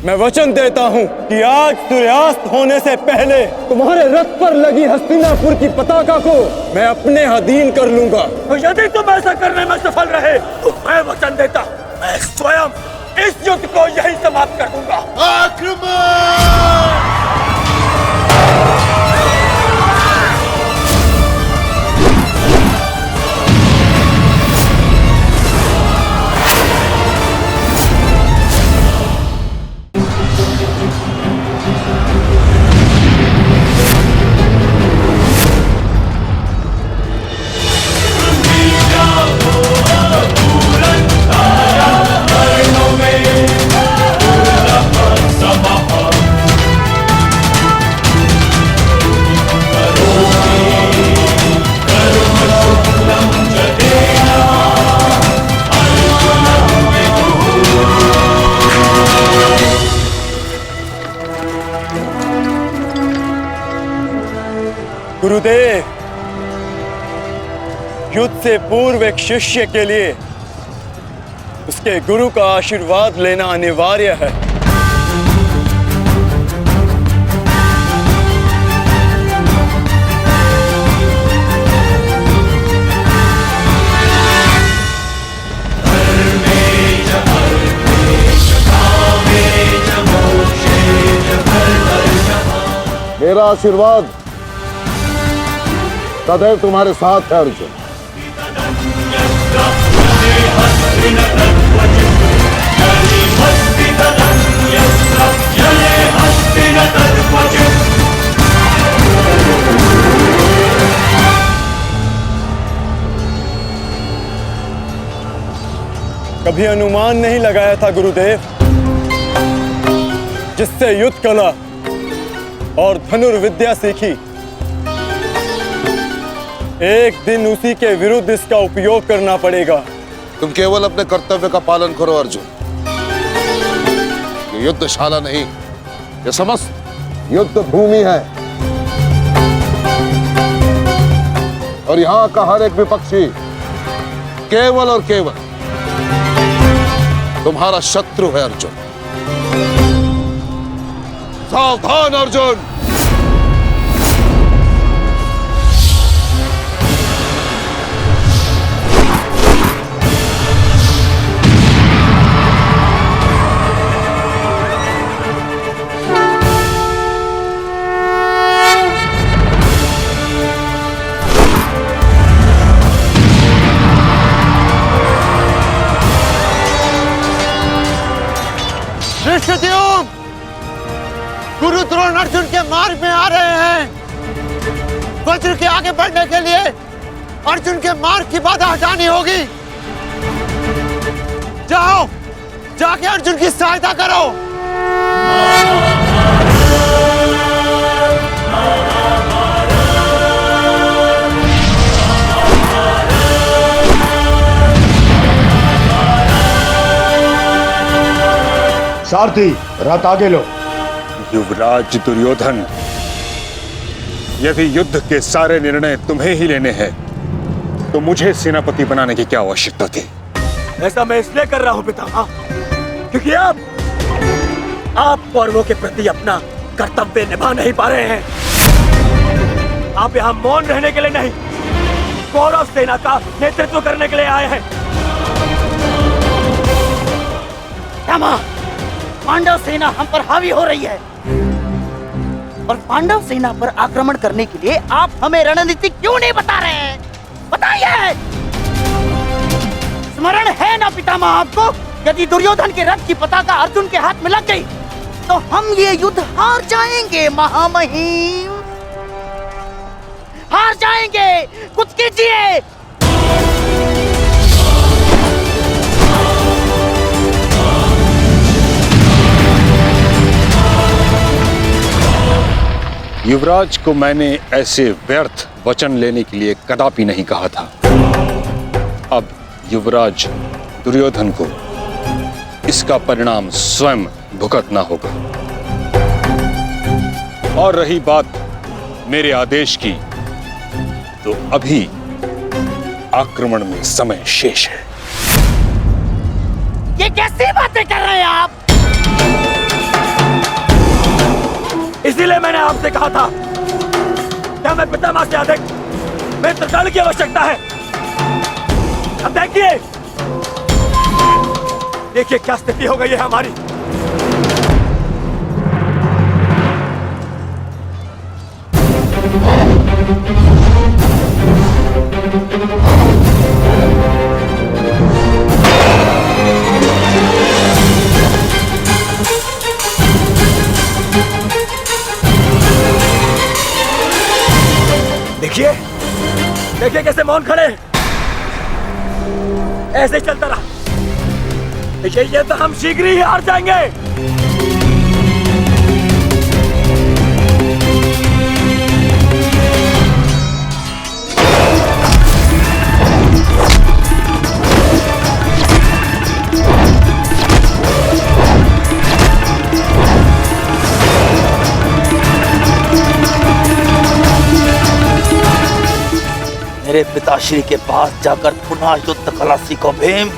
मैं वचन देता हूँ कि आज सूर्यास्त होने से पहले तुम्हारे रथ पर लगी हस्तिनापुर की पताका को मैं अपने अधीन कर लूंगा। तो यदि तुम ऐसा करने में सफल रहे तो मैं वचन देता मैं स्वयं इस युद्ध को यहीं समाप्त कर दूंगा। आक्रमण! गुरुदेव, युद्ध से पूर्व एक शिष्य के लिए उसके गुरु का आशीर्वाद लेना अनिवार्य है। मेरा आशीर्वाद सदैव तुम्हारे साथ है अर्जुन। कभी अनुमान नहीं लगाया था गुरुदेव, जिससे युद्ध कला और धनुर्विद्या सीखी, एक दिन उसी के विरुद्ध इसका उपयोग करना पड़ेगा। तुम केवल अपने कर्तव्य का पालन करो अर्जुन। ये युद्धशाला नहीं, ये समस्त युद्ध भूमि है और यहाँ का हर एक विपक्षी केवल और केवल तुम्हारा शत्रु है अर्जुन। सावधान अर्जुन! धृष्टद्युम्न, गुरु द्रोण अर्जुन के मार्ग में आ रहे हैं। वज्र के आगे बढ़ने के लिए अर्जुन के मार्ग की बाधा हटानी होगी। जाओ, जाके अर्जुन की सहायता करो। सारथी, रथ आगे लो। युवराज दुर्योधन, यदि युद्ध के सारे निर्णय तुम्हें ही लेने हैं तो मुझे सेनापति बनाने की क्या आवश्यकता थी? ऐसा मैं इसलिए कर रहा हूं पितामह, क्योंकि आप कौरवों के प्रति अपना कर्तव्य निभा नहीं पा रहे हैं। आप यहाँ मौन रहने के लिए नहीं, कौरव सेना का नेतृत्व करने के लिए आए हैं। पांडव सेना हम पर हावी हो रही है और पांडव सेना पर आक्रमण करने के लिए आप हमें रणनीति क्यों नहीं बता रहे हैं? बताइए। स्मरण है ना पितामह आपको, यदि दुर्योधन के रथ की पताका अर्जुन के हाथ में लग गई तो हम ये युद्ध हार जाएंगे महामहिम, हार जाएंगे। कुछ कीजिए। युवराज को मैंने ऐसे व्यर्थ वचन लेने के लिए कदापि नहीं कहा था। अब युवराज दुर्योधन को इसका परिणाम स्वयं भुगतना होगा। और रही बात मेरे आदेश की, तो अभी आक्रमण में समय शेष है। ये कैसी बातें कर रहे हैं आप? इसीलिए मैंने आपसे कहा था कि हमें पितामह से अधिक मित्रगण की आवश्यकता है। अब देखिए देखिए क्या स्थिति हो गई है हमारी। देखिए देखिए कैसे मौन खड़े हैं। ऐसे ही चलता रहा देखिए ये तो हम शीघ्र ही हार जाएंगे। मेरे पिताश्री के पास जाकर पुनः युद्ध कला सीखो भीम।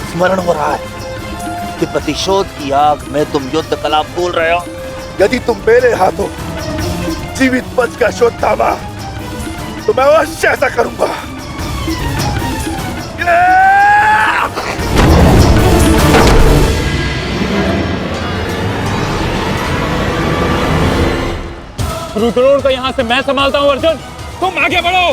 स्मरण हो रहा है कि प्रतिशोध की आग में तुम युद्ध कला भूल रहे हो। यदि तुम मेरे हाथों जीवित बचकर शोध थामा तो मैं अवश्य ऐसा करूंगा। रुद्रोण को यहाँ से मैं संभालता हूँ। अर्जुन तुम आगे बढ़ो।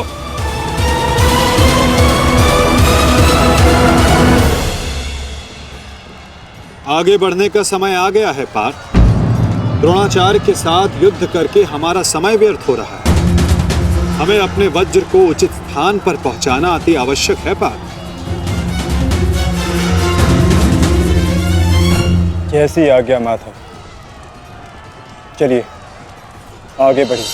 आगे बढ़ने का समय आ गया है पार्थ। द्रोणाचार्य के साथ युद्ध करके हमारा समय व्यर्थ हो रहा है। हमें अपने वज्र को उचित स्थान पर पहुंचाना अति आवश्यक है पार्थ। कैसी आज्ञा माधव। चलिए आगे बढ़िए।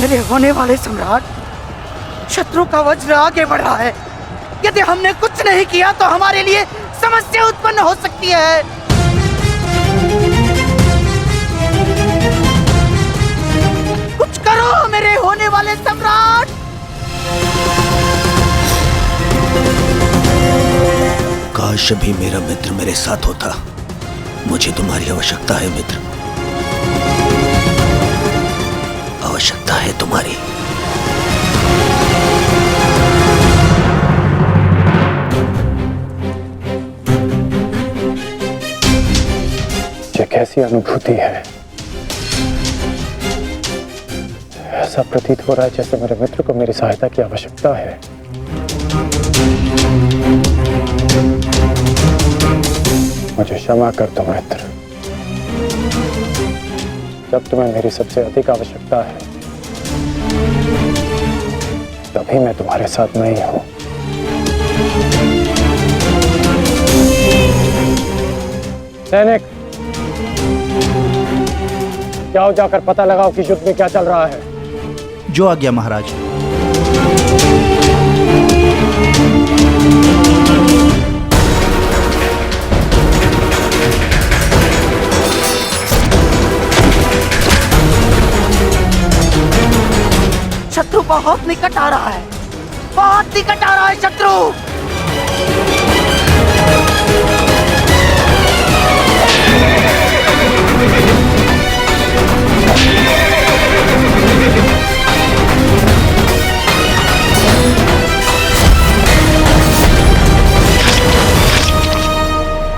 मेरे होने वाले सम्राट, शत्रु का वज्र आगे बढ़ रहा है। यदि हमने कुछ नहीं किया तो हमारे लिए समस्या उत्पन्न हो सकती है। कुछ करो मेरे होने वाले सम्राट। काश भी मेरा मित्र मेरे साथ होता। मुझे तुम्हारी आवश्यकता है मित्र, आवश्यकता है तुम्हारी। ये कैसी अनुभूति है। ऐसा प्रतीत हो रहा है जैसे मेरे मित्र को मेरी सहायता की आवश्यकता है। मुझे क्षमा कर दो मित्र। जब तुम्हें मेरी सबसे अधिक आवश्यकता है तभी मैं तुम्हारे साथ नहीं हूं। सैनिक, जाओ जाकर पता लगाओ कि युद्ध में क्या चल रहा है। जो आज्ञा महाराज। शत्रु बहुत निकट आ रहा है, बहुत निकट आ रहा है शत्रु।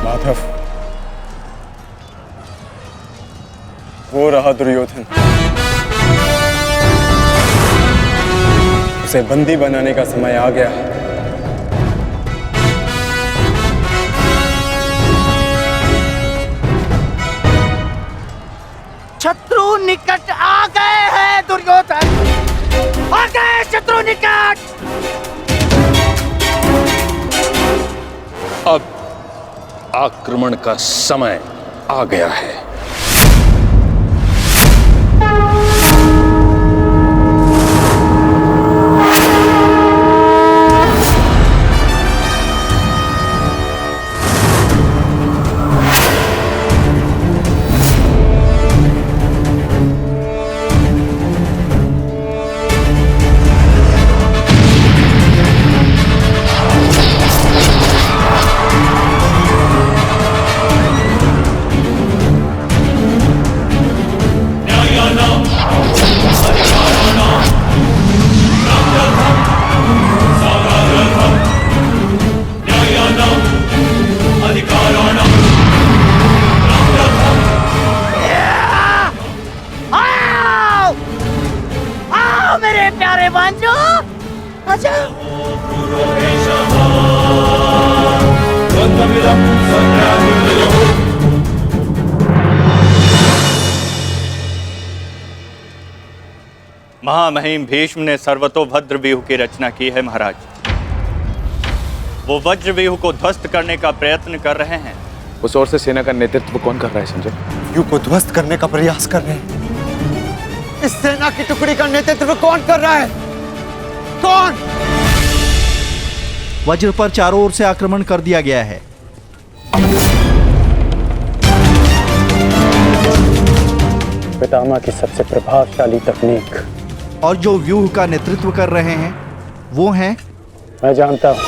माधव, वो रहा दुर्योधन। उसे बंदी बनाने का समय आ गया। शत्रु निकट आ गए हैं दुर्योधन, आ गए शत्रु निकट। अब आक्रमण का समय आ गया है। प्यारे भांजो, आजा। महामहिम भीष्म ने सर्वतोभद्र व्यूह की रचना की है महाराज। वो वज्र व्यूह को ध्वस्त करने का प्रयत्न कर रहे हैं। उस ओर से सेना का नेतृत्व कौन कर रहा है संजय? व्यूह को ध्वस्त करने का प्रयास कर रहे हैं। इस सेना की टुकड़ी का नेतृत्व कौन कर रहा है? कौन? वज्र पर चारों ओर से आक्रमण कर दिया गया है। पितामह की सबसे प्रभावशाली तकनीक। और जो व्यूह का नेतृत्व कर रहे हैं वो हैं, मैं जानता हूं।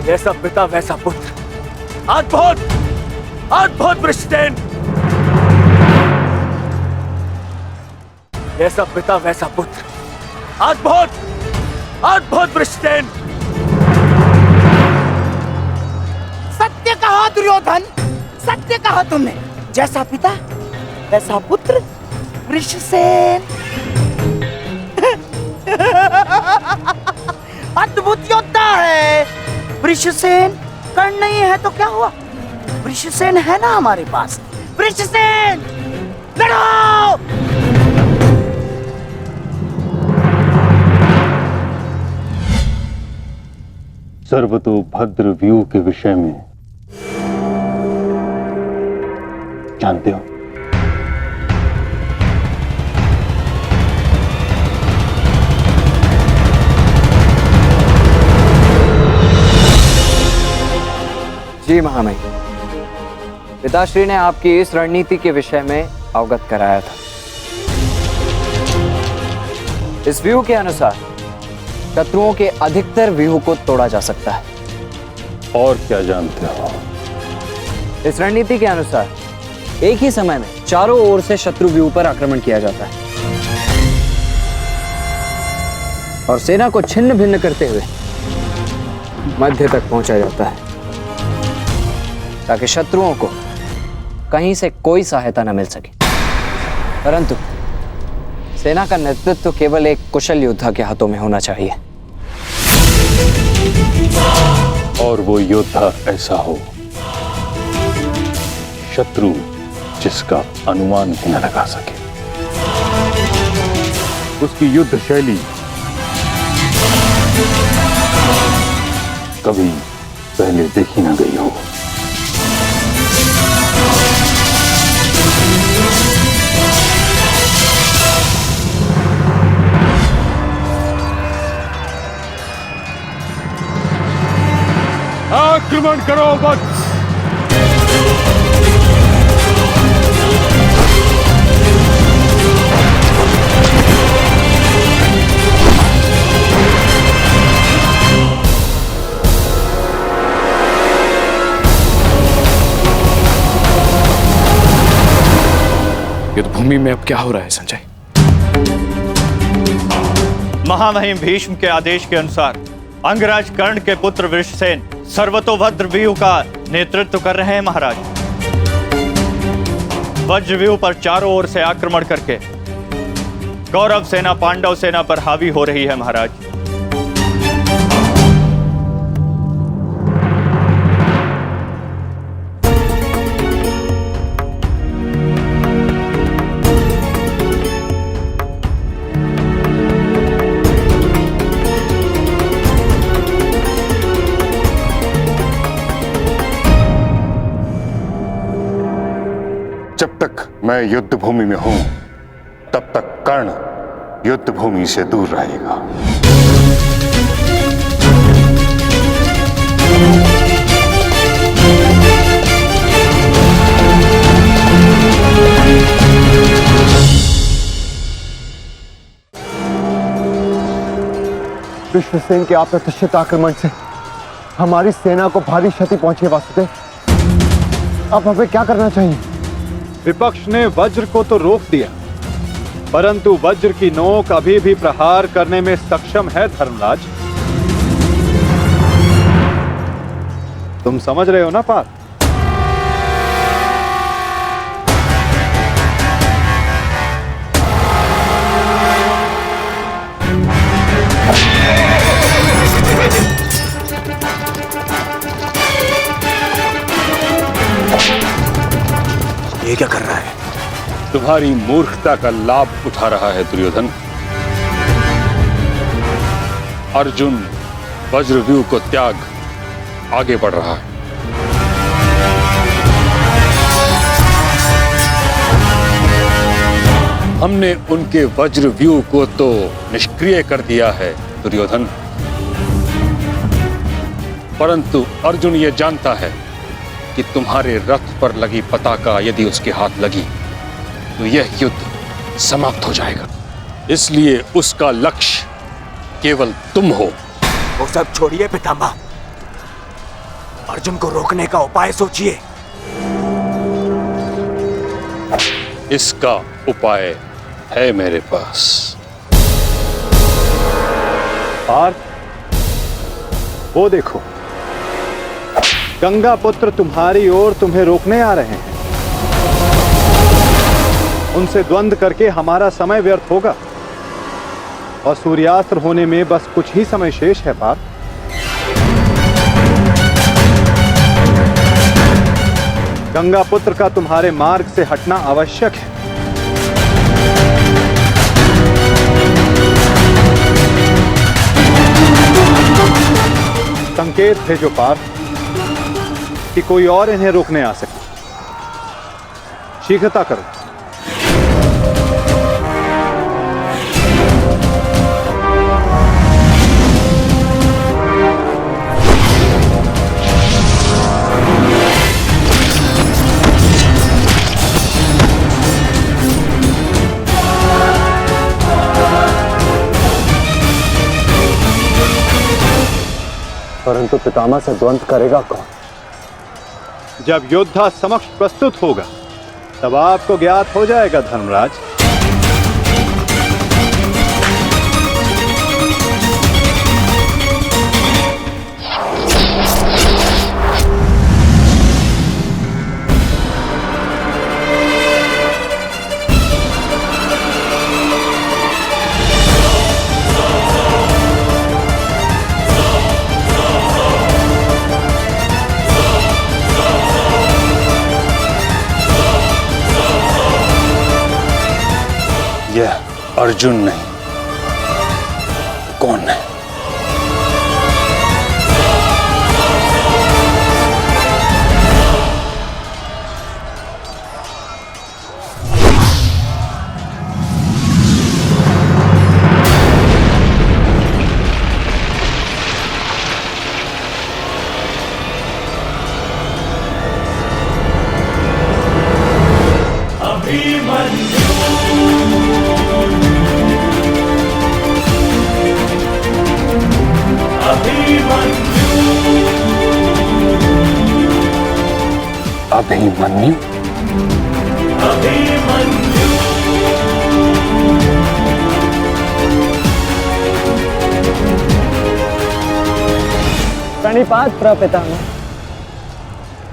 जैसा पिता वैसा पुत्र। अद्भुत, अद्भुत वृषसेन। जैसा पिता वैसा पुत्र। अद्भुत, अद्भुत वृषसेन। सत्य कहा दुर्योधन, सत्य कहा तुमने। जैसा पिता वैसा पुत्र वृषसेन। अद्भुत योद्धा है वृषसेन। कर्ण नहीं है तो क्या हुआ, वृषसेन है ना हमारे पास। वृषसेन लड़ो। सर्वतोभद्र व्यूह के विषय में जानते हो? जी महामहिम, पिताश्री ने आपकी इस रणनीति के विषय में अवगत कराया था। इस व्यूह के अनुसार शत्रुओं के अधिकतर व्यूह को तोड़ा जा सकता है। और क्या जानते हो? इस रणनीति के अनुसार एक ही समय में चारों ओर से शत्रु व्यूह पर आक्रमण किया जाता है और सेना को छिन्न भिन्न करते हुए मध्य तक पहुंचा जाता है ताकि शत्रुओं को कहीं से कोई सहायता न मिल सके। परंतु सेना का नेतृत्व केवल एक कुशल योद्धा के हाथों में होना चाहिए। और वो योद्धा ऐसा हो शत्रु जिसका अनुमान भी न लगा सके। उसकी युद्ध शैली कभी पहले देखी न गई हो। आक्रमण करो वत्स। युद्ध भूमि में अब क्या हो रहा है संजय? महामहिम भीष्म के आदेश के अनुसार अंगराज कर्ण के पुत्र वृषसेन सर्वतोभद्र व्यूह का नेतृत्व कर रहे हैं महाराज। वज्र व्यूह पर चारों ओर से आक्रमण करके कौरव सेना पांडव सेना पर हावी हो रही है महाराज। जब तक मैं युद्ध भूमि में हूं तब तक कर्ण युद्ध भूमि से दूर रहेगा। विश्वसेन के अप्रत्याशित आक्रमण से हमारी सेना को भारी क्षति पहुंची है वासुदेव। अब हमें क्या करना चाहिए? विपक्ष ने वज्र को तो रोक दिया, परंतु वज्र की नोक अभी भी प्रहार करने में सक्षम है धर्मराज। तुम समझ रहे हो ना पार्थ? ये क्या कर रहा है? तुम्हारी मूर्खता का लाभ उठा रहा है दुर्योधन। अर्जुन वज्रव्यूह को त्याग आगे बढ़ रहा है। हमने उनके वज्रव्यूह को तो निष्क्रिय कर दिया है दुर्योधन, परंतु अर्जुन ये जानता है कि तुम्हारे रथ पर लगी पताका यदि उसके हाथ लगी तो यह युद्ध समाप्त हो जाएगा। इसलिए उसका लक्ष्य केवल तुम हो। वो सब छोड़िए पितामह, अर्जुन को रोकने का उपाय सोचिए। इसका उपाय है मेरे पास। पार्थ, वो देखो, गंगा पुत्र तुम्हारी ओर तुम्हें रोकने आ रहे हैं। उनसे द्वंद्व करके हमारा समय व्यर्थ होगा और सूर्यास्त्र होने में बस कुछ ही समय शेष है पार्थ। गंगा पुत्र का तुम्हारे मार्ग से हटना आवश्यक है। संकेत भेजो पार्थ कि कोई और इन्हें रोकने आ सके। शीघ्रता करो। परंतु पितामह से द्वंद्व करेगा कौन? जब योद्धा समक्ष प्रस्तुत होगा तब आपको ज्ञात हो जाएगा धर्मराज। यह अर्जुन नहीं, कौन है? अभिमन्यु? प्रणिपात प्रपितामह।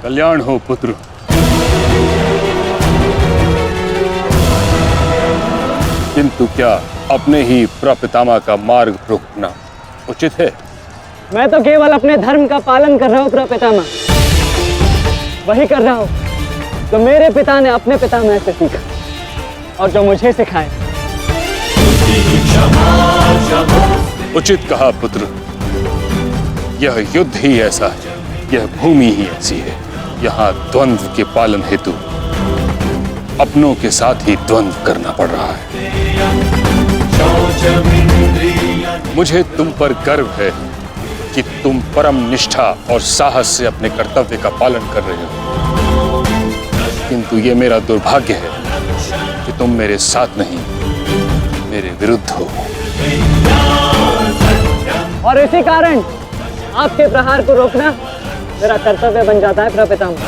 कल्याण हो पुत्र। किंतु किंतु क्या अपने ही प्रपितामह का मार्ग रोकना उचित है? मैं तो केवल अपने धर्म का पालन कर रहा हूँ प्रपितामह। वही कर रहा हूँ जो मेरे पिता ने अपने पितामह से सीखा और जो मुझे सिखाए। उचित कहा पुत्र। यह युद्ध ही ऐसा है, यह भूमि ही ऐसी है। यहाँ द्वंद्व के पालन हेतु अपनों के साथ ही द्वंद्व करना पड़ रहा है। मुझे तुम पर गर्व है कि तुम परम निष्ठा और साहस से अपने कर्तव्य का पालन कर रहे हो, किंतु ये मेरा दुर्भाग्य है कि तुम मेरे साथ नहीं, मेरे विरुद्ध हो। और इसी कारण आपके प्रहार को रोकना मेरा कर्तव्य बन जाता है प्रपितामह।